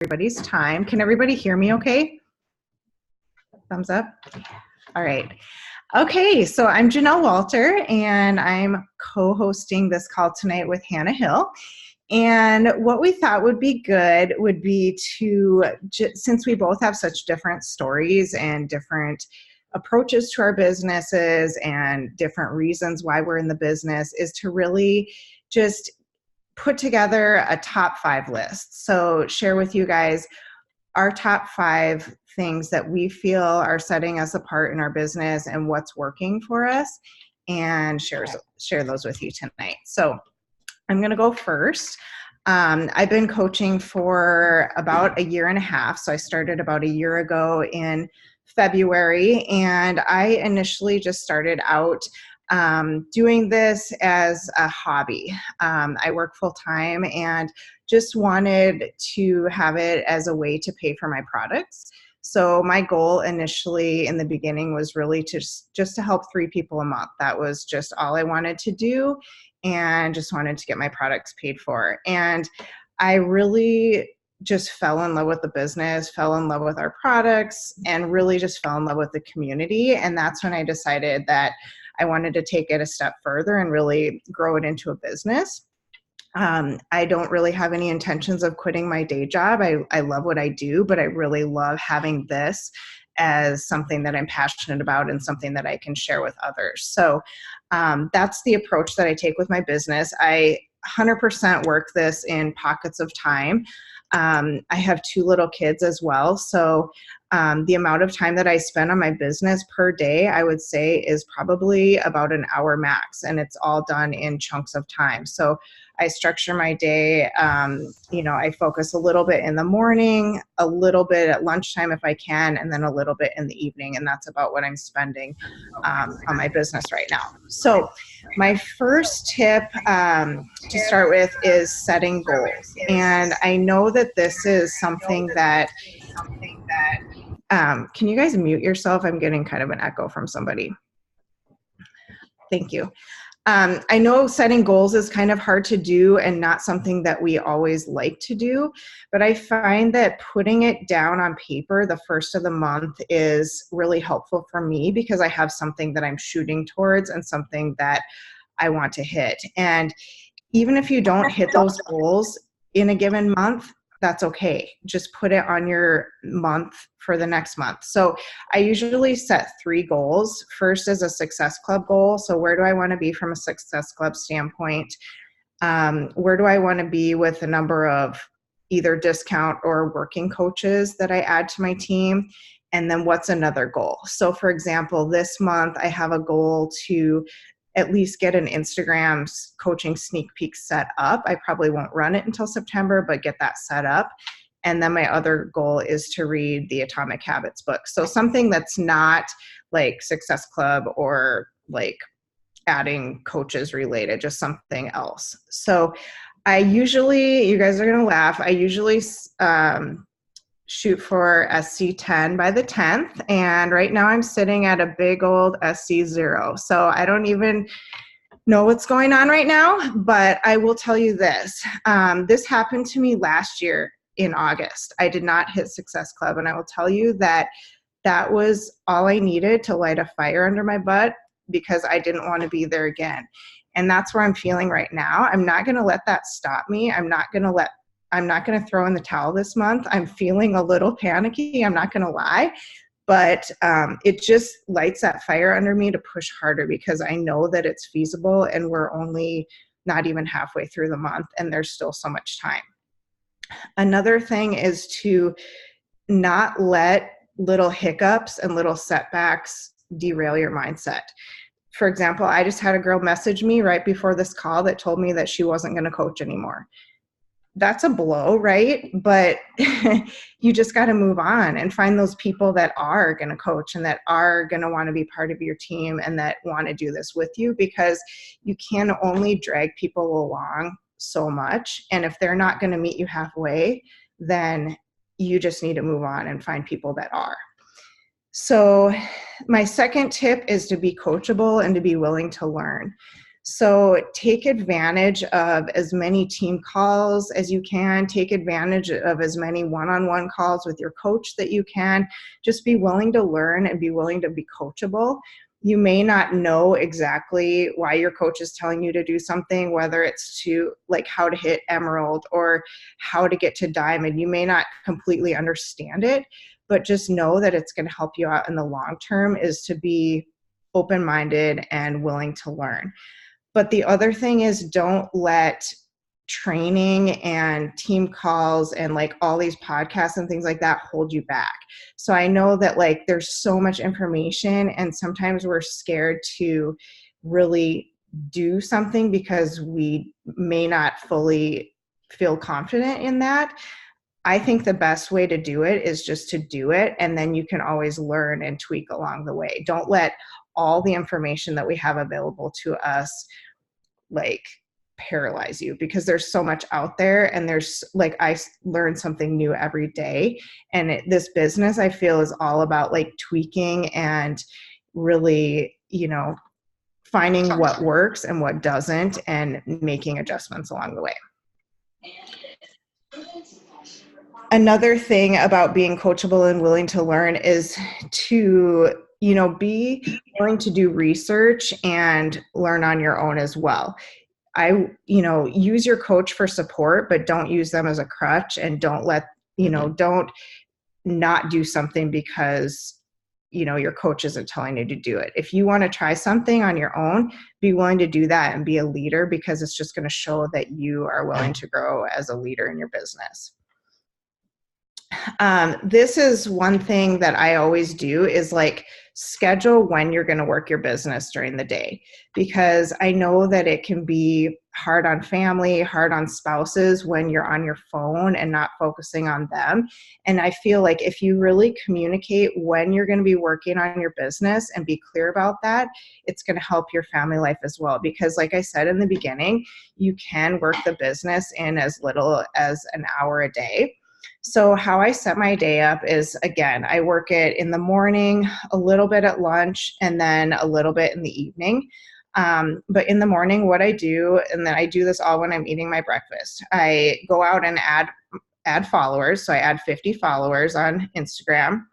everybody's time. Can everybody hear me okay? Thumbs up. All right. Okay, so I'm Janelle Walter, and I'm co-hosting this call tonight with Hannah Hill. And what we thought would be good would be to, since we both have such different stories and different approaches to our businesses and different reasons why we're in the business, is to really just put together a top 5 list. So share with you guys our top 5 things that we feel are setting us apart in our business and what's working for us, and share those with you tonight. So I'm going to go first. I've been coaching for about 1.5 years. So I started about 1 year ago in February, and I initially just started out doing this as a hobby. I work full time and just wanted to have it as a way to pay for my products. So my goal initially in the beginning was really just to help 3 people a month. That was just all I wanted to do, and just wanted to get my products paid for. And I really just fell in love with the business, fell in love with our products, and really just fell in love with the community. And that's when I decided that I wanted to take it a step further and really grow it into a business. I don't really have any intentions of quitting my day job. I love what I do, but I really love having this as something that I'm passionate about and something that I can share with others. So that's the approach that I take with my business. I 100% work this in pockets of time. I have 2 little kids as well. So the amount of time that I spend on my business per day, I would say, is probably about an hour max, and it's all done in chunks of time. So I structure my day, I focus a little bit in the morning, a little bit at lunchtime if I can, and then a little bit in the evening. And that's about what I'm spending on my business right now. So my first tip to start with is setting goals. And I know that this is something that, can you guys mute yourself? I'm getting kind of an echo from somebody. Thank you. I know setting goals is kind of hard to do and not something that we always like to do, but I find that putting it down on paper the first of the month is really helpful for me, because I have something that I'm shooting towards and something that I want to hit. And even if you don't hit those goals in a given month, that's okay. Just put it on your month for the next month. So I usually set 3 goals. First is a Success Club goal. So where do I want to be from a Success Club standpoint? Where do I want to be with the number of either discount or working coaches that I add to my team? And then what's another goal? So for example, this month I have a goal to at least get an Instagram coaching sneak peek set up. I probably won't run it until September, but get that set up. And then my other goal is to read the Atomic Habits book. So something that's not like Success Club or like adding coaches related, just something else. So I usually, you guys are going to laugh, I usually shoot for SC10 by the 10th. And right now I'm sitting at a big old SC0. So I don't even know what's going on right now, but I will tell you this. This happened to me last year in August. I did not hit Success Club. And I will tell you that that was all I needed to light a fire under my butt, because I didn't want to be there again. And that's where I'm feeling right now. I'm not going to let that stop me. I'm not going to throw in the towel this month. I'm feeling a little panicky, I'm not going to lie, but it just lights that fire under me to push harder, because I know that it's feasible and we're only not even halfway through the month and there's still so much time. Another thing is to not let little hiccups and little setbacks derail your mindset. For example, I just had a girl message me right before this call that told me that she wasn't going to coach anymore. That's a blow, right? But you just got to move on and find those people that are going to coach and that are going to want to be part of your team and that want to do this with you, because you can only drag people along so much. And if they're not going to meet you halfway, then you just need to move on and find people that are. So my second tip is to be coachable and to be willing to learn. So take advantage of as many team calls as you can. Take advantage of as many one-on-one calls with your coach that you can. Just be willing to learn and be willing to be coachable. You may not know exactly why your coach is telling you to do something, whether it's to like how to hit emerald or how to get to diamond. You may not completely understand it, but just know that it's going to help you out in the long term, is to be open-minded and willing to learn. But the other thing is, don't let training and team calls and like all these podcasts and things like that hold you back. So I know that like there's so much information and sometimes we're scared to really do something because we may not fully feel confident in that. I think the best way to do it is just to do it, and then you can always learn and tweak along the way. Don't let all the information that we have available to us like paralyze you, because there's so much out there, and there's like I learn something new every day, and this business I feel is all about like tweaking and really, finding what works and what doesn't and making adjustments along the way. Another thing about being coachable and willing to learn is to, be willing to do research and learn on your own as well. Use your coach for support, but don't use them as a crutch, and don't not do something because, your coach isn't telling you to do it. If you want to try something on your own, be willing to do that and be a leader, because it's just going to show that you are willing to grow as a leader in your business. This is one thing that I always do, is like schedule when you're going to work your business during the day, because I know that it can be hard on family, hard on spouses when you're on your phone and not focusing on them. And I feel like if you really communicate when you're going to be working on your business and be clear about that, it's going to help your family life as well. Because like I said in the beginning, you can work the business in as little as an hour a day. So how I set my day up is, again, I work it in the morning, a little bit at lunch, and then a little bit in the evening. But in the morning, what I do, and then I do this all when I'm eating my breakfast, I go out and add followers. So I add 50 followers on Instagram.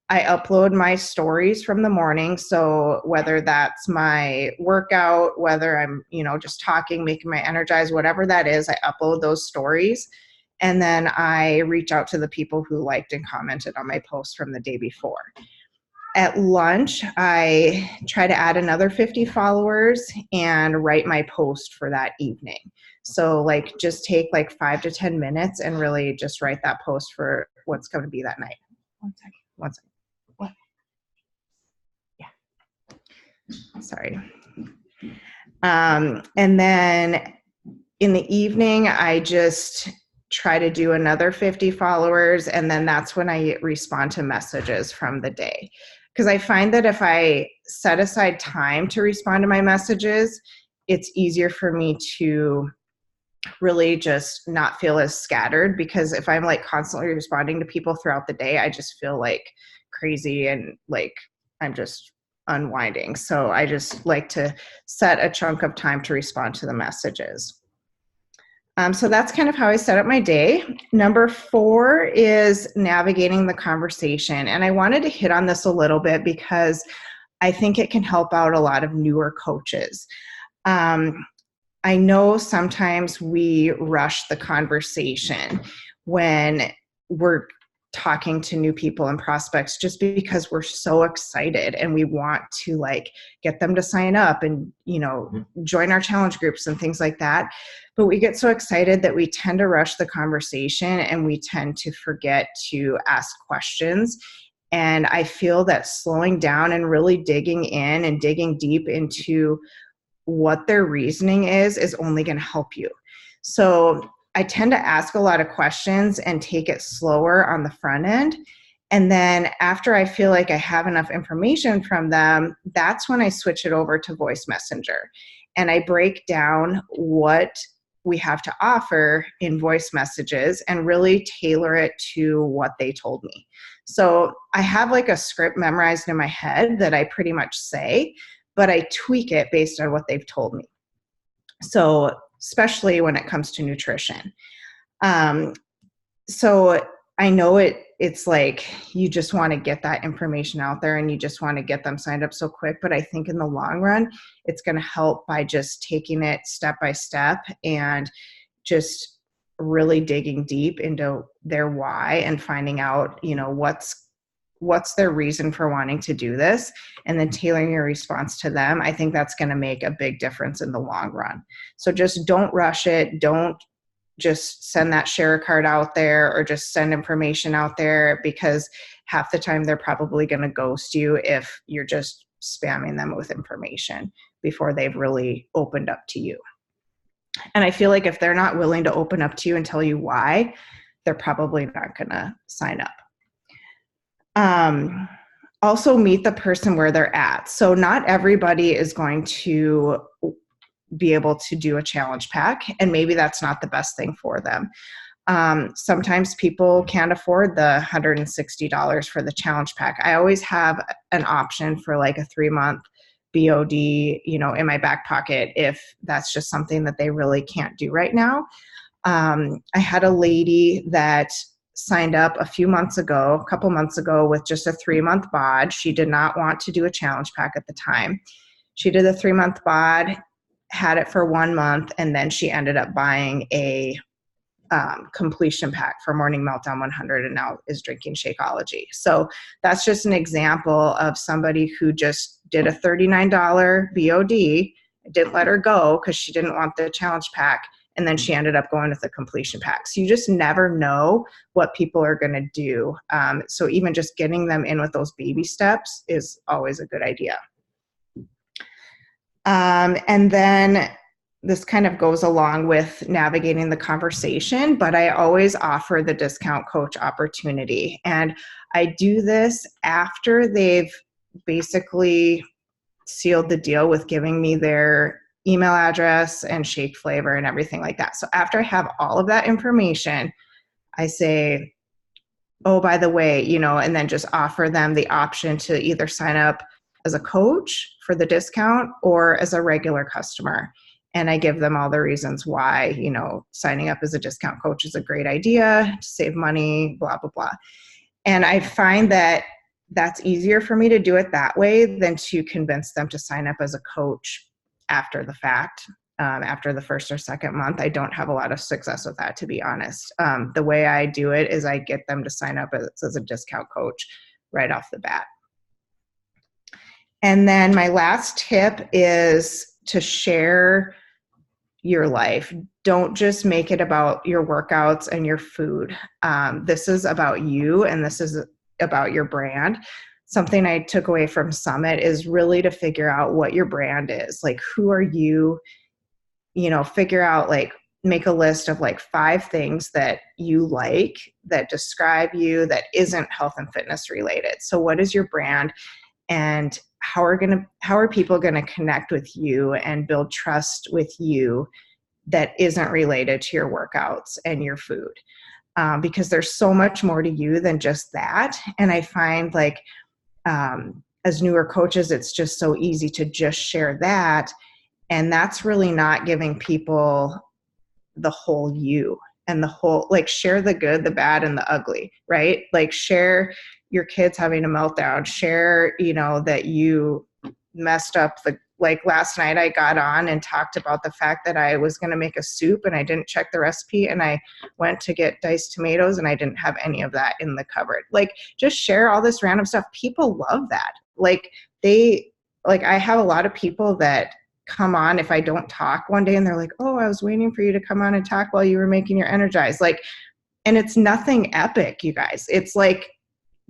I upload my stories from the morning. So whether that's my workout, whether I'm, just talking, making my energize, whatever that is, I upload those stories. And then I reach out to the people who liked and commented on my post from the day before. At lunch, I try to add another 50 followers and write my post for that evening. So like just take like 5 to 10 minutes and really just write that post for what's going to be that night. One second. What? Yeah. Sorry. And then in the evening, I just try to do another 50 followers, and then that's when I respond to messages from the day. Because I find that if I set aside time to respond to my messages, it's easier for me to really just not feel as scattered, because if I'm like constantly responding to people throughout the day, I just feel like crazy and like I'm just unwinding. So I just like to set a chunk of time to respond to the messages. So that's kind of how I set up my day. Number 4 is navigating the conversation. And I wanted to hit on this a little bit because I think it can help out a lot of newer coaches. I know sometimes we rush the conversation when we're talking to new people and prospects, just because we're so excited and we want to like get them to sign up and, join our challenge groups and things like that. But we get so excited that we tend to rush the conversation and we tend to forget to ask questions. And I feel that slowing down and really digging in and digging deep into what their reasoning is only going to help you. So I tend to ask a lot of questions and take it slower on the front end. And then after I feel like I have enough information from them, that's when I switch it over to voice messenger. And I break down what we have to offer in voice messages and really tailor it to what they told me. So I have like a script memorized in my head that I pretty much say, but I tweak it based on what they've told me. So especially when it comes to nutrition. Um, so I know it's like you just want to get that information out there and you just want to get them signed up so quick. But I think in the long run, it's going to help by just taking it step by step and just really digging deep into their why and finding out, what's their reason for wanting to do this, and then tailoring your response to them. I think that's going to make a big difference in the long run. So just don't rush it. Don't just send that share card out there or just send information out there, because half the time they're probably going to ghost you if you're just spamming them with information before they've really opened up to you. And I feel like if they're not willing to open up to you and tell you why, they're probably not going to sign up. Also meet the person where they're at. So not everybody is going to be able to do a challenge pack, and maybe that's not the best thing for them. Sometimes people can't afford the $160 for the challenge pack. I always have an option for like a 3-month BOD, in my back pocket if that's just something that they really can't do right now. I had a lady that signed up a couple months ago with just a 3-month bod. She did not want to do a challenge pack at the time. She did a 3-month bod, had it for 1 month, and then she ended up buying a completion pack for Morning Meltdown 100 and now is drinking Shakeology. So that's just an example of somebody who just did a $39 BOD, didn't let her go because she didn't want the challenge pack, and then she ended up going with the completion pack. So you just never know what people are going to do. So even just getting them in with those baby steps is always a good idea. And then this kind of goes along with navigating the conversation, but I always offer the discount coach opportunity. And I do this after they've basically sealed the deal with giving me their email address and shake flavor and everything like that. So after I have all of that information, I say, oh, by the way, and then just offer them the option to either sign up as a coach for the discount or as a regular customer. And I give them all the reasons why, signing up as a discount coach is a great idea to save money, blah, blah, blah. And I find that that's easier for me to do it that way than to convince them to sign up as a coach after the fact. After the first or second month, I don't have a lot of success with that, to be honest. The way I do it is I get them to sign up as a discount coach right off the bat. And then my last tip is to share your life. Don't just make it about your workouts and your food. This is about you, and this is about your brand. Something I took away from Summit is really to figure out what your brand is. Like, who are you? Figure out, like, make a list of like 5 things that you like that describe you that isn't health and fitness related. So what is your brand, and how are people going to connect with you and build trust with you that isn't related to your workouts and your food? Because there's so much more to you than just that. And I find like, as newer coaches, it's just so easy to just share that. And that's really not giving people the whole you and the whole, like, share the good, the bad, and the ugly, right? Like, share your kids having a meltdown, share, that you messed up like last night I got on and talked about the fact that I was going to make a soup and I didn't check the recipe, and I went to get diced tomatoes and I didn't have any of that in the cupboard. Like, just share all this random stuff. People love that. I have a lot of people that come on if I don't talk one day, and they're like, oh, I was waiting for you to come on and talk while you were making your Energize. And it's nothing epic, you guys. It's like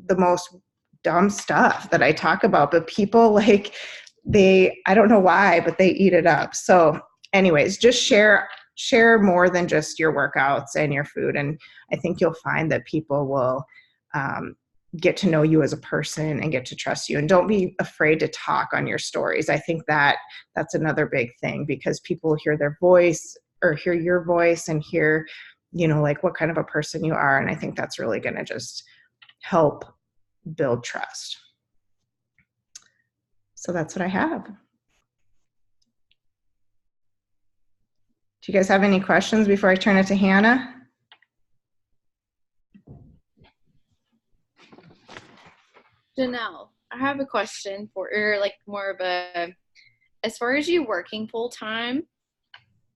the most dumb stuff that I talk about, but people I don't know why, but they eat it up. So anyways, just share more than just your workouts and your food. And I think you'll find that people will get to know you as a person and get to trust you. And don't be afraid to talk on your stories. I think that's another big thing, because people hear their voice or hear your voice and hear, like, what kind of a person you are. And I think that's really going to just help build trust. So that's what I have. Do you guys have any questions before I turn it to Hannah? Janelle, I have a question for, or like more of a, as far as you working full time,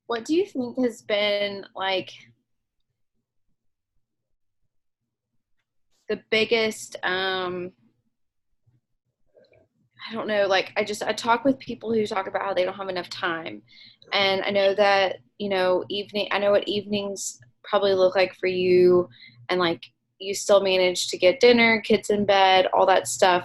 what do you think has been like the biggest, I don't know, like I talk with people who talk about how they don't have enough time. And I know that, I know what evenings probably look like for you, and like you still manage to get dinner, kids in bed, all that stuff.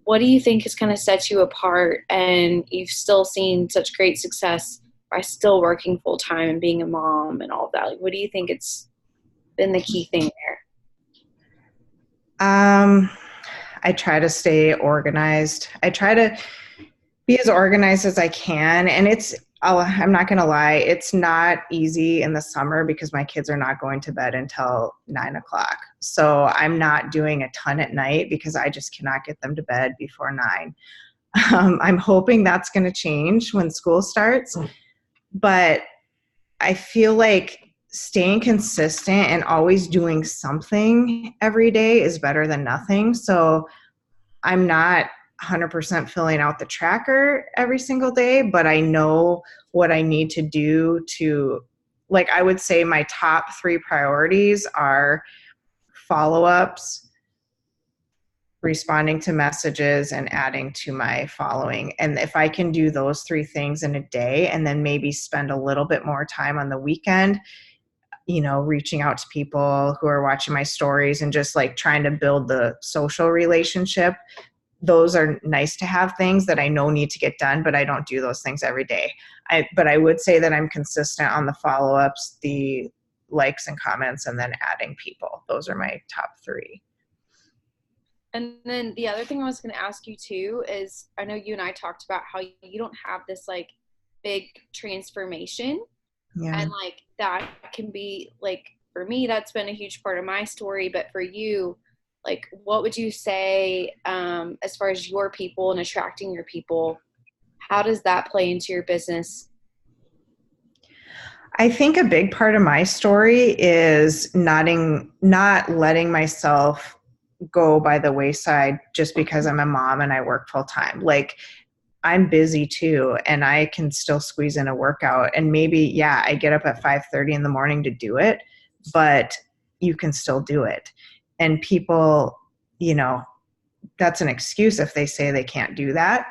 What do you think has kind of set you apart and you've still seen such great success by still working full time and being a mom and all of that? Like, what do you think it's been the key thing there? Um, I try to stay organized. I try to be as organized as I can. And I'm not going to lie, it's not easy in the summer because my kids are not going to bed until 9 o'clock. So I'm not doing a ton at night because I just cannot get them to bed before 9. I'm hoping that's going to change when school starts. But I feel like staying consistent and always doing something every day is better than nothing. So I'm not 100% filling out the tracker every single day, but I know what I need to do to, like, I would say my top 3 priorities are follow-ups, responding to messages, and adding to my following. And if I can do those 3 things in a day and then maybe spend a little bit more time on the weekend, reaching out to people who are watching my stories and just like trying to build the social relationship, those are nice to have things that I know need to get done, but I don't do those things every day. But I would say that I'm consistent on the follow-ups, the likes and comments, and then adding people. Those are my top 3. And then the other thing I was going to ask you too is I know you and I talked about how you don't have this like big transformation, Yeah. and like that can be like, for me that's been a huge part of my story, but for you, like what would you say, as far as your people and attracting your people, how does that play into your business? I think a big part of my story is not letting myself go by the wayside just because I'm a mom and I work full time. Like, I'm busy too, and I can still squeeze in a workout. And maybe, yeah, I get up at 5:30 in the morning to do it, but you can still do it. And people, you know, that's an excuse if they say they can't do that.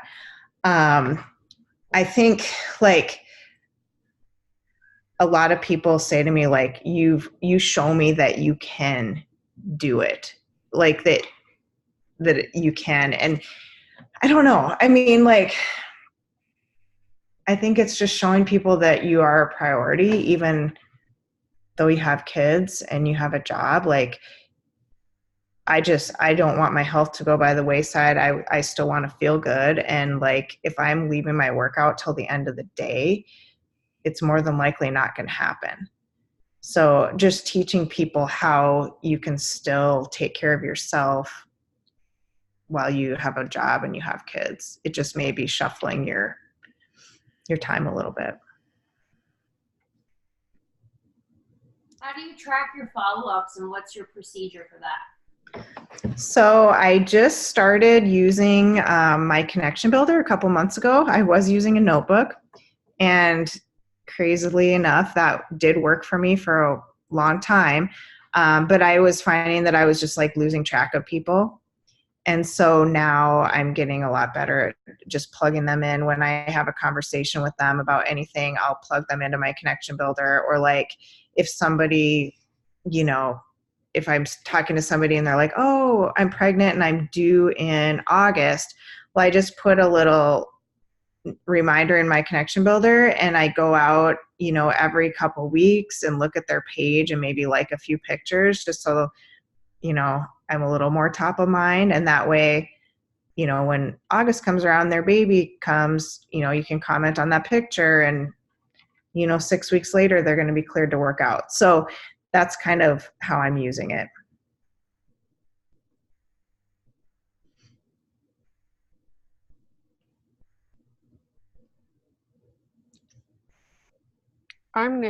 Um, I think like a lot of people say to me, like, you show me that you can do it, like that you can. And I don't know. I mean, like, I think it's just showing people that you are a priority, even though you have kids and you have a job. Like, I don't want my health to go by the wayside. I still want to feel good. And like, if I'm leaving my workout till the end of the day, it's more than likely not going to happen. So just teaching people how you can still take care of yourself while you have a job and you have kids. It just may be shuffling your time a little bit. How do you track your follow-ups and what's your procedure for that? So I just started using my connection builder a couple months ago. I was using a notebook, and crazily enough, that did work for me for a long time. But I was finding that I was just like losing track of people. And so now I'm getting a lot better at just plugging them in. When I have a conversation with them about anything, I'll plug them into my connection builder. Or like if somebody, you know, if I'm talking to somebody and they're like, oh, I'm pregnant and I'm due in August, well, I just put a little reminder in my connection builder and I go out, every couple weeks and look at their page and maybe like a few pictures just so, I'm a little more top of mind. And that way, when August comes around, their baby comes, you can comment on that picture and, 6 weeks later, they're going to be cleared to work out. So that's kind of how I'm using it. I'm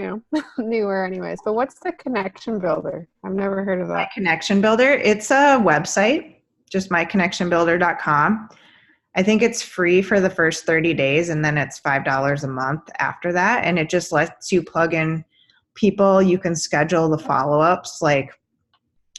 newer anyways, but what's the connection builder? I've never heard of My that. Connection Builder, it's a website, just myconnectionbuilder.com. I think it's free for the first 30 days and then it's $5 a month after that. And it just lets you plug in people. You can schedule the follow-ups like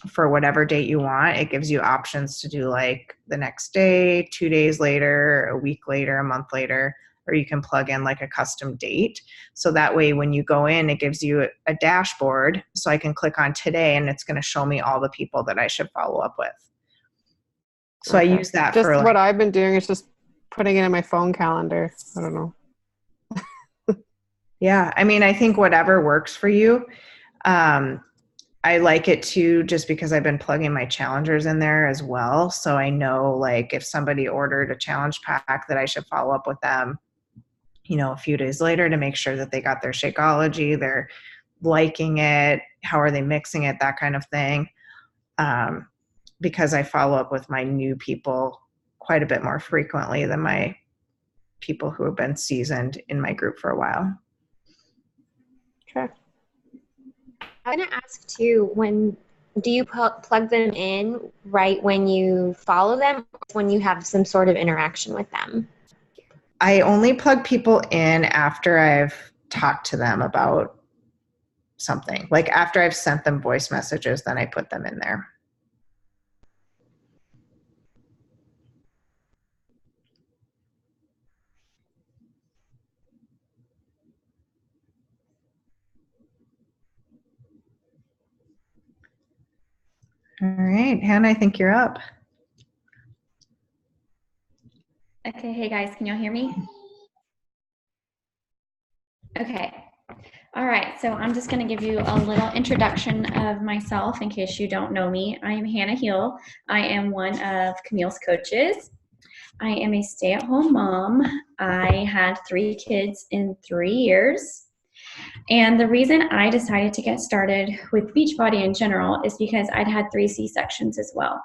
for whatever date you want. It gives you options to do like the next day, 2 days later, a week later, a month later, or you can plug in like a custom date. So that way when you go in, it gives you a dashboard. So I can click on today and it's going to show me all the people that I should follow up with. So Okay. I use that Just for like, what I've been doing is just putting it in my phone calendar. I don't know. yeah, I mean, I think whatever works for you. I like it too, just because I've been plugging my challengers in there as well. So I know like if somebody ordered a challenge pack that I should follow up with them, you know, a few days later to make sure that they got their Shakeology, they're liking it, how are they mixing it, that kind of thing. Because I follow up with my new people quite a bit more frequently than my people who have been seasoned in my group for a while. Okay. I'm going to ask too, do you plug them in right when you follow them, or when you have some sort of interaction with them? I only plug people in after I've talked to them about something. Like after I've sent them voice messages, then I put them in there. All right, Hannah, I think you're up. Okay, hey guys, can y'all hear me? Okay. All right, so I'm just going to give you a little introduction of myself in case you don't know me. I am Hannah Heel. I am one of Camille's coaches. I am a stay-at-home mom. I had 3 kids in 3 years. And the reason I decided to get started with Beachbody in general is because I'd had 3 C-sections as well.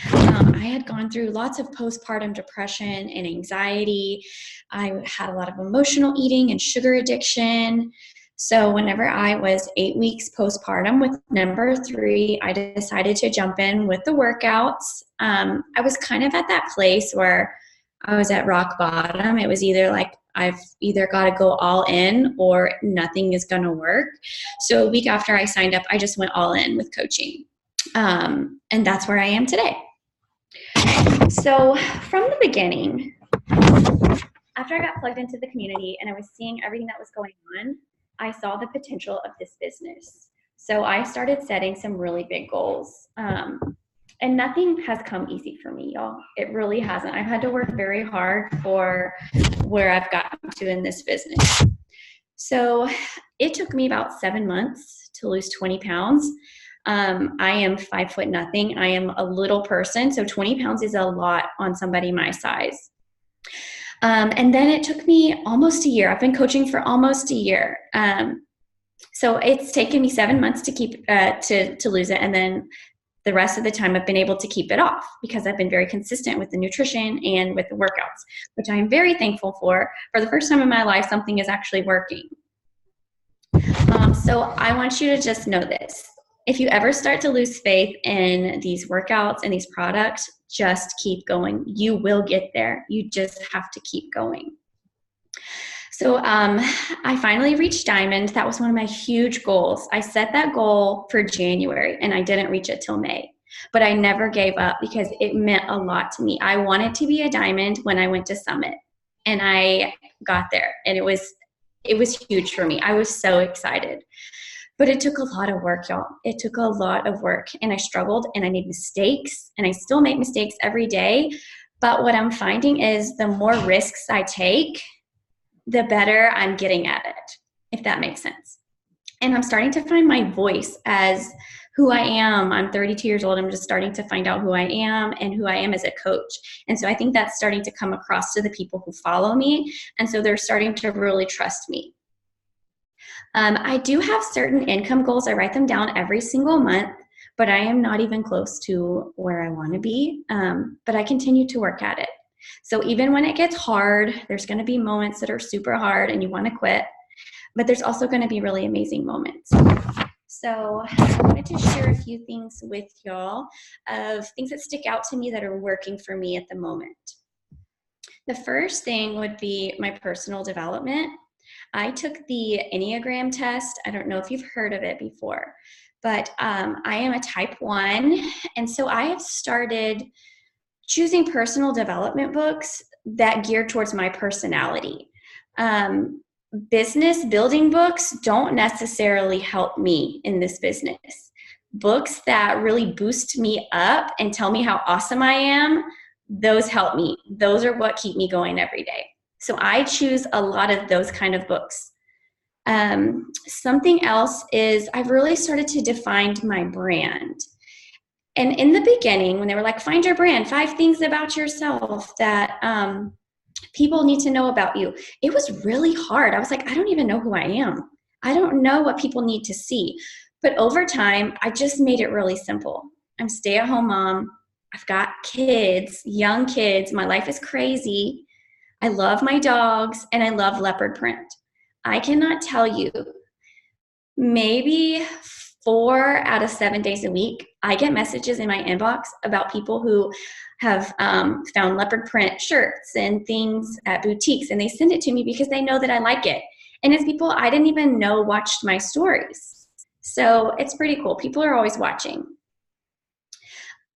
I had gone through lots of postpartum depression and anxiety. I had a lot of emotional eating and sugar addiction. So whenever I was 8 weeks postpartum with number 3, I decided to jump in with the workouts. I was kind of at that place where I was at rock bottom. It was either like, I've either got to go all in or nothing is going to work. So a week after I signed up, I just went all in with coaching. And that's where I am today. So from the beginning, after I got plugged into the community and I was seeing everything that was going on, I saw the potential of this business. So I started setting some really big goals. And nothing has come easy for me, y'all. It really hasn't. I've had to work very hard for where I've gotten to in this business. So it took me about 7 months to lose 20 pounds. I am 5 foot nothing. I am a little person, so 20 pounds is a lot on somebody my size. And then it took me almost a year. I've been coaching for almost a year. So it's taken me 7 months to keep to lose it, and then the rest of the time I've been able to keep it off because I've been very consistent with the nutrition and with the workouts, which I am very thankful for. For the first time in my life, something is actually working. So I want you to just know this. If you ever start to lose faith in these workouts and these products, just keep going. You will get there. You just have to keep going. So I finally reached Diamond. That was one of my huge goals. I set that goal for January and I didn't reach it till May. But I never gave up because it meant a lot to me. I wanted to be a Diamond when I went to Summit and I got there, and it was huge for me. I was so excited. But it took a lot of work, y'all. It took a lot of work, and I struggled, and I made mistakes, and I still make mistakes every day. But what I'm finding is the more risks I take, the better I'm getting at it, if that makes sense. And I'm starting to find my voice as who I am. I'm 32 years old. I'm just starting to find out who I am and who I am as a coach. And so I think that's starting to come across to the people who follow me. And so they're starting to really trust me. I do have certain income goals. I write them down every single month, but I am not even close to where I want to be. But I continue to work at it. So even when it gets hard, there's going to be moments that are super hard and you want to quit. but there's also going to be really amazing moments. So I wanted to share a few things with y'all of things that stick out to me that are working for me at the moment. The first thing would be my personal development. I took the Enneagram test. I don't know if you've heard of it before, but I am a type 1. And so I have started choosing personal development books that gear towards my personality. Business building books don't necessarily help me in this business. Books that really boost me up and tell me how awesome I am, those help me. Those are what keep me going every day. So I choose a lot of those kind of books. Something else is I've really started to define my brand. And in the beginning, when they were like, find your brand, 5 things about yourself that people need to know about you, it was really hard. I was like, I don't even know who I am. I don't know what people need to see. But over time, I just made it really simple. I'm a stay-at-home mom. I've got kids, young kids. My life is crazy. I love my dogs, and I love leopard print. I cannot tell you, maybe 4 out of 7 days a week, I get messages in my inbox about people who have found leopard print shirts and things at boutiques, and they send it to me because they know that I like it. And it's people I didn't even know watched my stories. So it's pretty cool. People are always watching.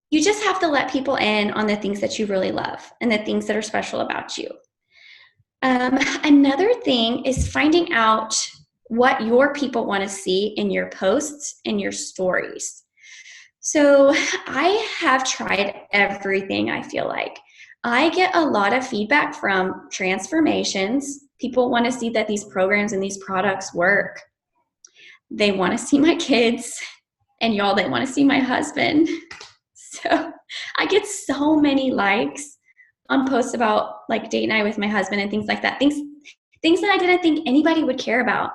You just have to let people in on the things that you really love and the things that are special about you. Another thing is finding out what your people want to see in your posts and your stories. So I have tried everything, I feel like. I get a lot of feedback from transformations. People want to see that these programs and these products work. They want to see my kids, and y'all, they want to see my husband. So I get so many likes on posts about like date night with my husband and things like that. Things that I didn't think anybody would care about,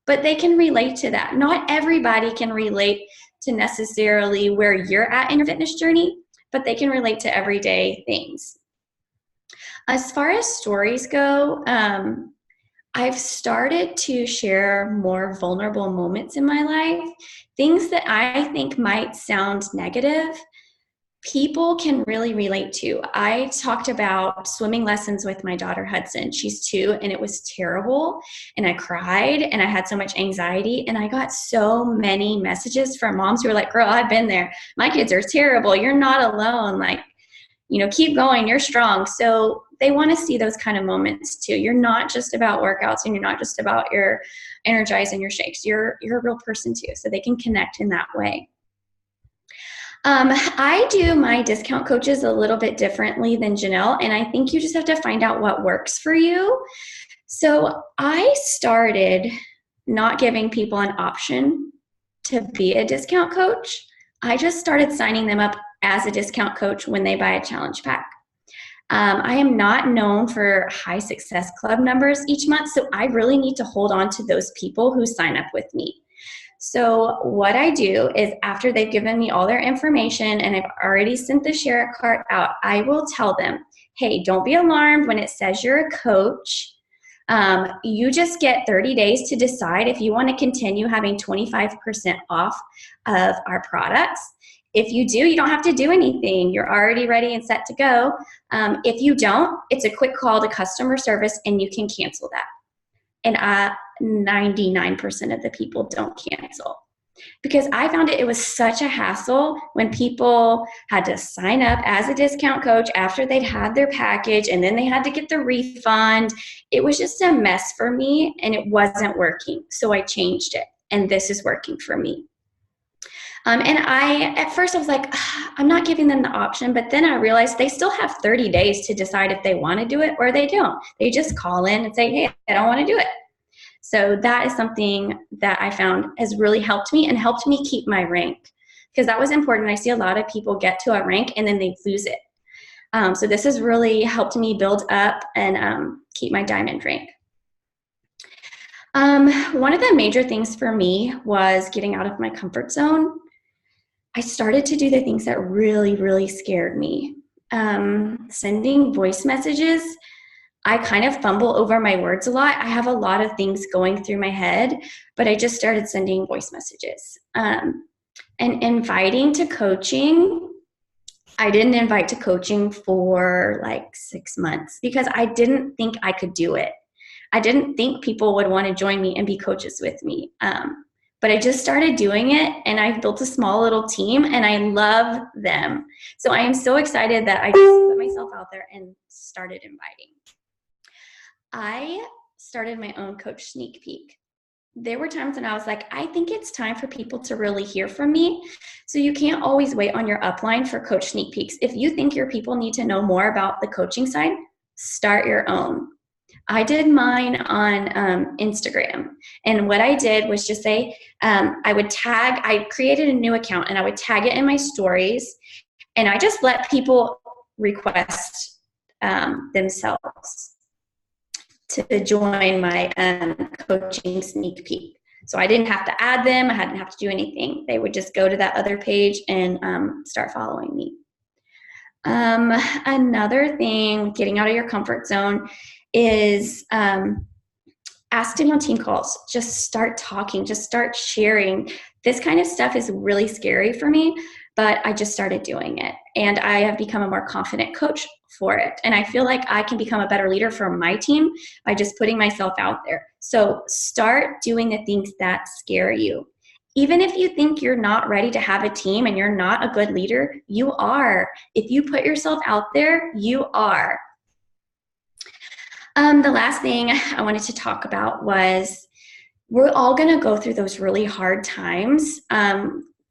but they can relate to that. Not everybody can relate to necessarily where you're at in your fitness journey, but they can relate to everyday things. As far as stories go, I've started to share more vulnerable moments in my life, things that I think might sound negative, people can really relate to. I talked about swimming lessons with my daughter Hudson. She's 2, and it was terrible. And I cried, and I had so much anxiety. And I got so many messages from moms who were like, girl, I've been there. My kids are terrible. You're not alone. Like, you know, keep going. You're strong. So they want to see those kind of moments too. You're not just about workouts, and you're not just about your Energize and your shakes. You're a real person too. So they can connect in that way. I do my discount coaches a little bit differently than Janelle, and I think you just have to find out what works for you. So I started not giving people an option to be a discount coach. I just started signing them up as a discount coach when they buy a challenge pack. I am not known for high success club numbers each month, so I really need to hold on to those people who sign up with me. So what I do is after they've given me all their information and I've already sent the share cart out, I will tell them, hey, don't be alarmed when it says you're a coach. You just get 30 days to decide if you want to continue having 25% off of our products. If you do, you don't have to do anything. You're already ready and set to go. If you don't, it's a quick call to customer service and you can cancel that. And 99% of the people don't cancel, because I found it was such a hassle when people had to sign up as a discount coach after they'd had their package and then they had to get the refund. It was just a mess for me and it wasn't working. So I changed it, and this is working for me. And at first I was like, I'm not giving them the option, but then I realized they still have 30 days to decide if they want to do it or they don't. They just call in and say, hey, I don't want to do it. So that is something that I found has really helped me and helped me keep my rank, because that was important. I see a lot of people get to a rank and then they lose it. So this has really helped me build up and keep my diamond rank. One of the major things for me was getting out of my comfort zone. I started to do the things that really, really scared me. Sending voice messages. I kind of fumble over my words a lot. I have a lot of things going through my head, but I just started sending voice messages. And inviting to coaching, I didn't invite to coaching for like 6 months because I didn't think I could do it. I didn't think people would want to join me and be coaches with me. But I just started doing it, and I built a small little team, and I love them. So I am so excited that I just put myself out there and started inviting. I started my own coach sneak peek. There were times when I was like, I think it's time for people to really hear from me. So you can't always wait on your upline for coach sneak peeks. If you think your people need to know more about the coaching side, start your own. I did mine on Instagram. And what I did was just say, I created a new account and I would tag it in my stories. And I just let people request themselves to join my coaching sneak peek. So I didn't have to add them. I didn't have to do anything. They would just go to that other page and start following me. Another thing, getting out of your comfort zone, is asking on team calls. Just start talking. Just start sharing. This kind of stuff is really scary for me, but I just started doing it. And I have become a more confident coach for it. And I feel like I can become a better leader for my team by just putting myself out there. So start doing the things that scare you. Even if you think you're not ready to have a team and you're not a good leader, you are. If you put yourself out there, you are. The last thing I wanted to talk about was we're all going to go through those really hard times.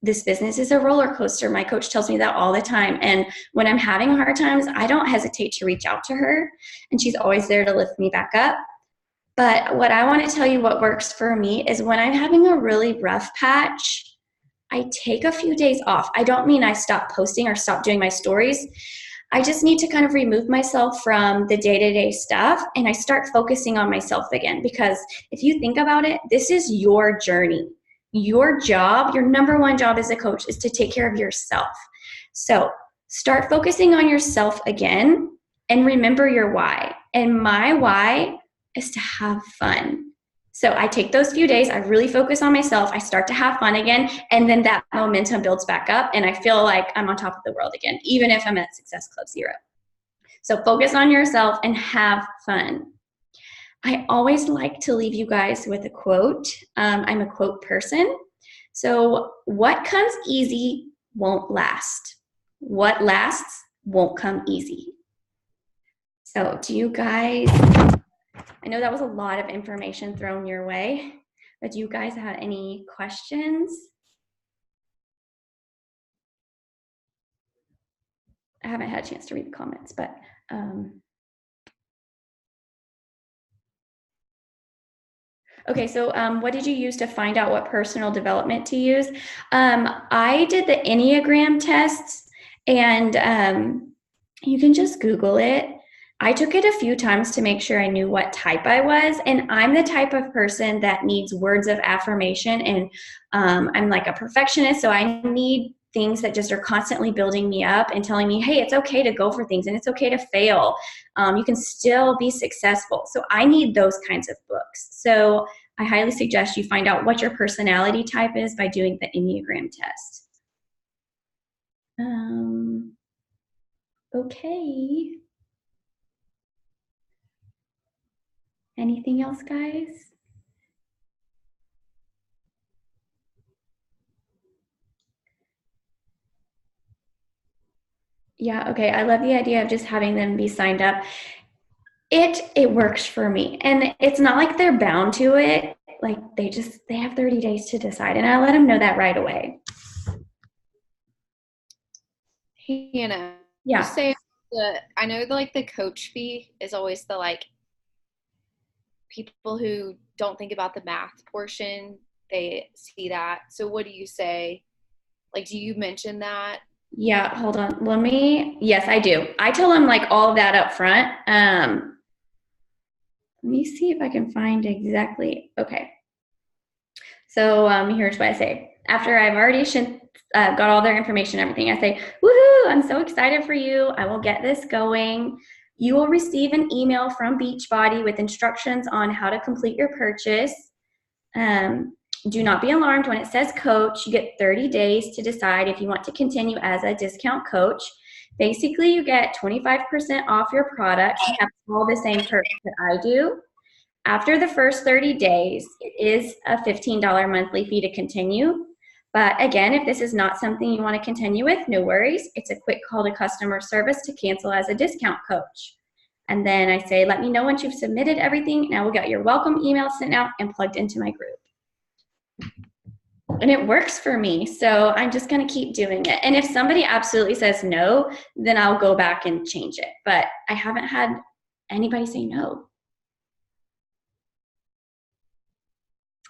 This business is a roller coaster. My coach tells me that all the time. And when I'm having hard times, I don't hesitate to reach out to her. And she's always there to lift me back up. But what I want to tell you, what works for me is when I'm having a really rough patch, I take a few days off. I don't mean I stop posting or stop doing my stories. I just need to kind of remove myself from the day-to-day stuff and I start focusing on myself again. Because if you think about it, this is your journey. Your job, your number one job as a coach is to take care of yourself. So start focusing on yourself again and remember your why. And my why is to have fun. So I take those few days, I really focus on myself, I start to have fun again, and then that momentum builds back up and I feel like I'm on top of the world again, even if I'm at Success Club Zero. So focus on yourself and have fun. I always like to leave you guys with a quote. I'm a quote person. So what comes easy won't last. What lasts won't come easy. So do you guys, I know that was a lot of information thrown your way, but do you guys have any questions? I haven't had a chance to read the comments, but okay, so what did you use to find out what personal development to use? I did the Enneagram tests, and you can just Google it. I took it a few times to make sure I knew what type I was, and I'm the type of person that needs words of affirmation, and I'm like a perfectionist, so I need things that just are constantly building me up and telling me, hey, it's okay to go for things and it's okay to fail. You can still be successful. So I need those kinds of books. So I highly suggest you find out what your personality type is by doing the Enneagram test. Okay. Anything else, guys? Yeah, okay. I love the idea of just having them be signed up. It works for me. And it's not like they're bound to it. Like they have 30 days to decide. And I let them know that right away. Hannah, Yeah. you say I know the coach fee is always the people who don't think about the math portion, they see that. So what do you say? Do you mention that? Yeah, hold on. Yes, I do. I tell them all of that up front. Let me see if I can find exactly. Okay. So here's what I say. After I've already got all their information and everything, I say, woohoo, I'm so excited for you. I will get this going. You will receive an email from Beachbody with instructions on how to complete your purchase. Do not be alarmed when it says coach. You get 30 days to decide if you want to continue as a discount coach. Basically, you get 25% off your products. You have all the same perks that I do. After the first 30 days, it is a $15 monthly fee to continue. But again, if this is not something you want to continue with, no worries. It's a quick call to customer service to cancel as a discount coach. And then I say, let me know once you've submitted everything, and I will get your welcome email sent out and plugged into my group. And it works for me, so I'm just going to keep doing it. And if somebody absolutely says no, then I'll go back and change it. But I haven't had anybody say no.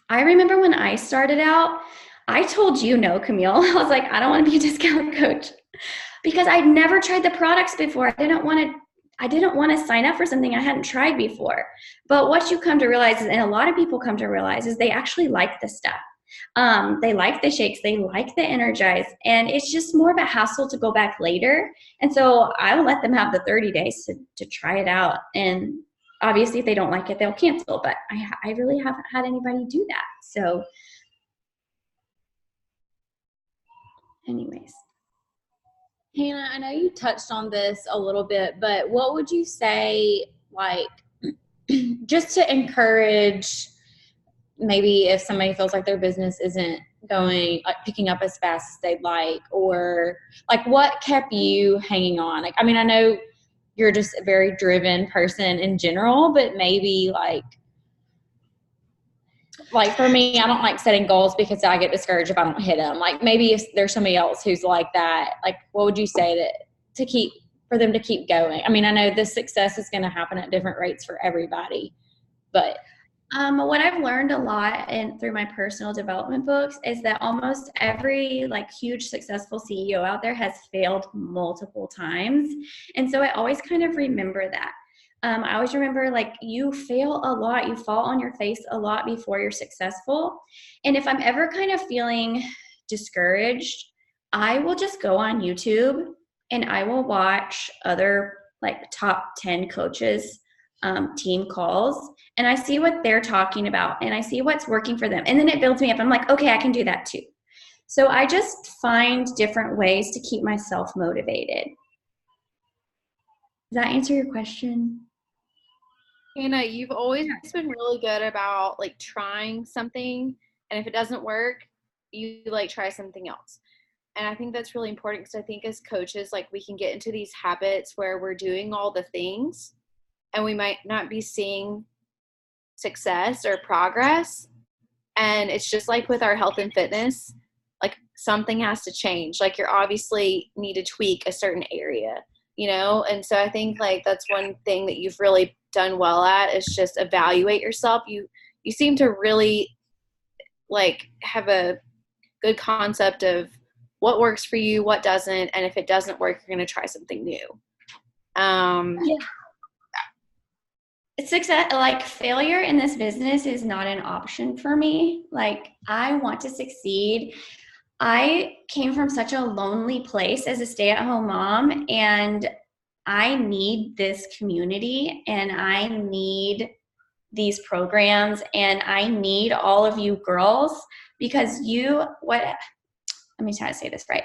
I remember when I started out, I told you no, Camille. I was like, I don't want to be a discount coach because I'd never tried the products before. I didn't want to sign up for something I hadn't tried before. But what you come to realize is, and a lot of people come to realize, is they actually like the stuff. They like the shakes, they like the Energize, and it's just more of a hassle to go back later. And so I will let them have the 30 days to try it out. And obviously if they don't like it, they'll cancel, but I really haven't had anybody do that. So anyways. Hannah, I know you touched on this a little bit, but what would you say, like, just to encourage maybe if somebody feels like their business isn't going, like, picking up as fast as they'd like, or like what kept you hanging on? Like, I mean, I know you're just a very driven person in general, but maybe like for me, I don't like setting goals because I get discouraged if I don't hit them. Like maybe if there's somebody else who's like that, like what would you say for them to keep going? I mean, I know this success is going to happen at different rates for everybody, but what I've learned a lot through my personal development books is that almost every like huge successful CEO out there has failed multiple times. And so I always kind of remember that. I always remember like you fail a lot, you fall on your face a lot before you're successful. And if I'm ever kind of feeling discouraged, I will just go on YouTube and I will watch other like top 10 coaches team calls, and I see what they're talking about and I see what's working for them. And then it builds me up. I'm like, okay, I can do that too. So I just find different ways to keep myself motivated. Does that answer your question? Hannah, you've always been really good about like trying something, and if it doesn't work, you like try something else. And I think that's really important because I think as coaches, like we can get into these habits where we're doing all the things and we might not be seeing success or progress. And it's just like with our health and fitness, like something has to change. Like you're obviously need to tweak a certain area, you know? And so I think like that's one thing that you've really done well at is just evaluate yourself. You seem to really like have a good concept of what works for you, what doesn't, and if it doesn't work, you're going to try something new. Yeah. Success, like failure in this business is not an option for me. Like I want to succeed. I came from such a lonely place as a stay-at-home mom, and I need this community and I need these programs and I need all of you girls because let me try to say this right.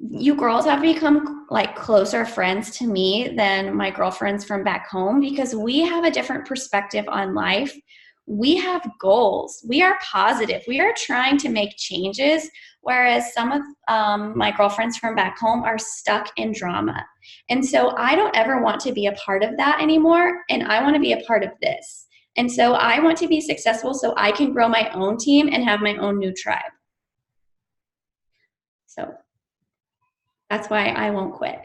You girls have become like closer friends to me than my girlfriends from back home because we have a different perspective on life. We have goals. We are positive. We are trying to make changes, whereas some of my girlfriends from back home are stuck in drama. And so I don't ever want to be a part of that anymore, and I want to be a part of this. And so I want to be successful so I can grow my own team and have my own new tribe. So that's why I won't quit.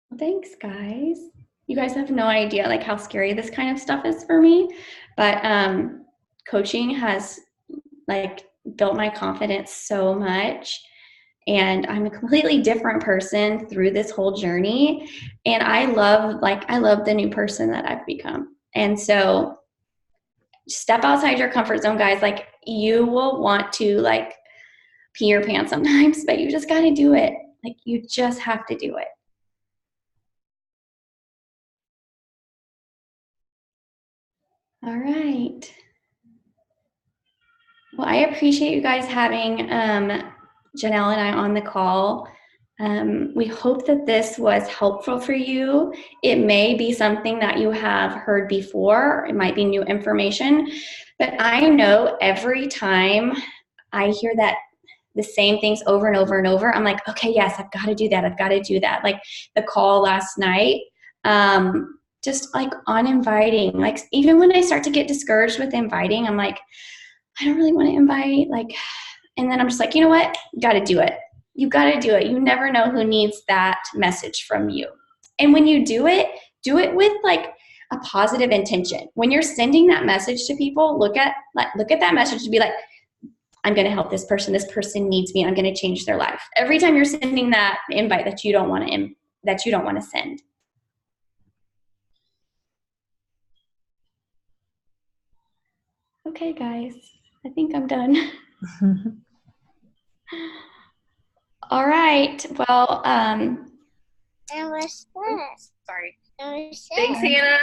Well, thanks, guys. You guys have no idea like how scary this kind of stuff is for me, but coaching has like built my confidence so much, and I'm a completely different person through this whole journey, and I love the new person that I've become. And so step outside your comfort zone, guys. Like you will want to like pee your pants sometimes, but you just got to do it. Like, you just have to do it. All right. Well, I appreciate you guys having Janelle and I on the call. We hope that this was helpful for you. It may be something that you have heard before. It might be new information. But I know every time I hear that the same things over and over and over, I'm like, okay, yes, I've got to do that. I've got to do that. Like the call last night, just like uninviting. Like even when I start to get discouraged with inviting, I'm like, I don't really want to invite. Like, and then I'm just like, you know what? Got to do it. You got to do it. You never know who needs that message from you. And when you do it with like a positive intention. When you're sending that message to people, look at that message to be like, I'm going to help this person. This person needs me. I'm going to change their life. Every time you're sending that invite that you don't want to send. Okay, guys, I think I'm done. All right. Well, Sorry. Thanks, Hannah.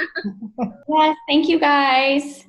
yes, thank you guys.